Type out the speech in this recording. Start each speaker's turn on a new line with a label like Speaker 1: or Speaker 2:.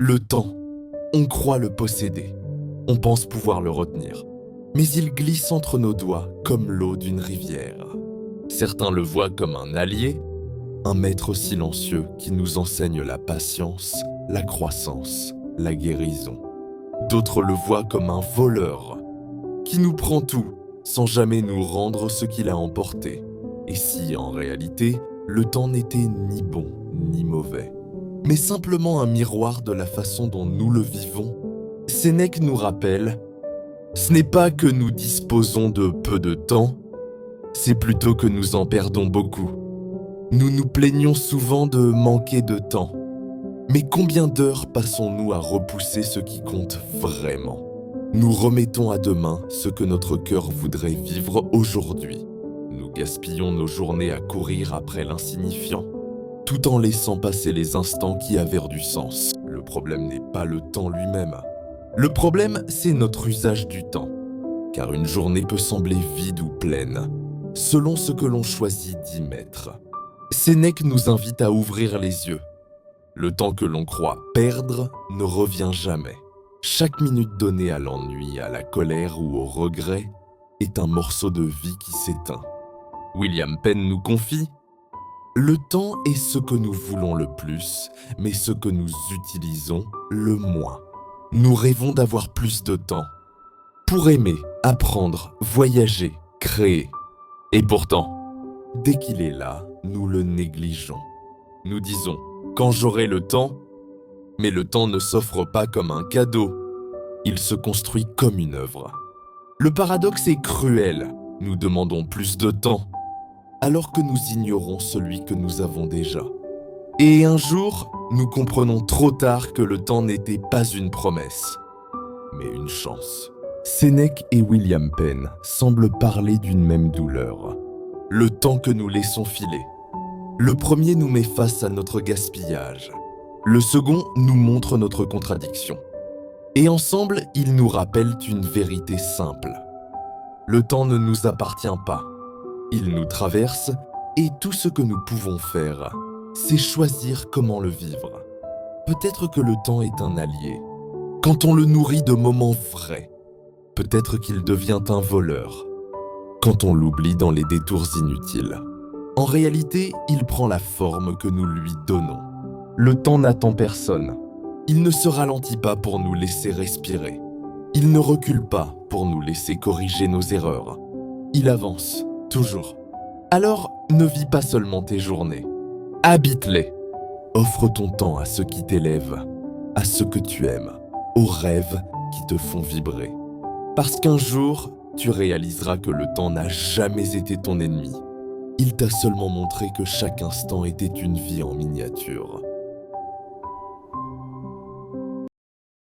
Speaker 1: Le temps, on croit le posséder, on pense pouvoir le retenir, mais il glisse entre nos doigts comme l'eau d'une rivière. Certains le voient comme un allié, un maître silencieux qui nous enseigne la patience, la croissance, la guérison. D'autres le voient comme un voleur, qui nous prend tout sans jamais nous rendre ce qu'il a emporté. Et si, en réalité, le temps n'était ni bon ni mauvais, mais simplement un miroir de la façon dont nous le vivons, Sénèque nous rappelle « Ce n'est pas que nous disposons de peu de temps, c'est plutôt que nous en perdons beaucoup. Nous nous plaignons souvent de manquer de temps. Mais combien d'heures passons-nous à repousser ce qui compte vraiment ? Nous remettons à demain ce que notre cœur voudrait vivre aujourd'hui. Nous gaspillons nos journées à courir après l'insignifiant, tout en laissant passer les instants qui avaient du sens. Le problème n'est pas le temps lui-même. Le problème, c'est notre usage du temps. Car une journée peut sembler vide ou pleine, selon ce que l'on choisit d'y mettre. Sénèque nous invite à ouvrir les yeux. Le temps que l'on croit perdre ne revient jamais. Chaque minute donnée à l'ennui, à la colère ou au regret est un morceau de vie qui s'éteint. William Penn nous confie « Le temps est ce que nous voulons le plus, mais ce que nous utilisons le moins. Nous rêvons d'avoir plus de temps pour aimer, apprendre, voyager, créer. Et pourtant, dès qu'il est là, nous le négligeons. Nous disons « quand j'aurai le temps », mais le temps ne s'offre pas comme un cadeau, il se construit comme une œuvre. Le paradoxe est cruel, nous demandons plus de temps, alors que nous ignorons celui que nous avons déjà. Et un jour, nous comprenons trop tard que le temps n'était pas une promesse, mais une chance. Sénèque et William Penn semblent parler d'une même douleur, le temps que nous laissons filer. Le premier nous met face à notre gaspillage, le second nous montre notre contradiction. Et ensemble, ils nous rappellent une vérité simple. Le temps ne nous appartient pas, il nous traverse et tout ce que nous pouvons faire, c'est choisir comment le vivre. Peut-être que le temps est un allié, quand on le nourrit de moments vrais. Peut-être qu'il devient un voleur, quand on l'oublie dans les détours inutiles. En réalité, il prend la forme que nous lui donnons. Le temps n'attend personne. Il ne se ralentit pas pour nous laisser respirer. Il ne recule pas pour nous laisser corriger nos erreurs. Il avance, toujours. Alors, ne vis pas seulement tes journées. Habite-les. Offre ton temps à ceux qui t'élèvent, à ceux que tu aimes, aux rêves qui te font vibrer. Parce qu'un jour, tu réaliseras que le temps n'a jamais été ton ennemi. Il t'a seulement montré que chaque instant était une vie en miniature.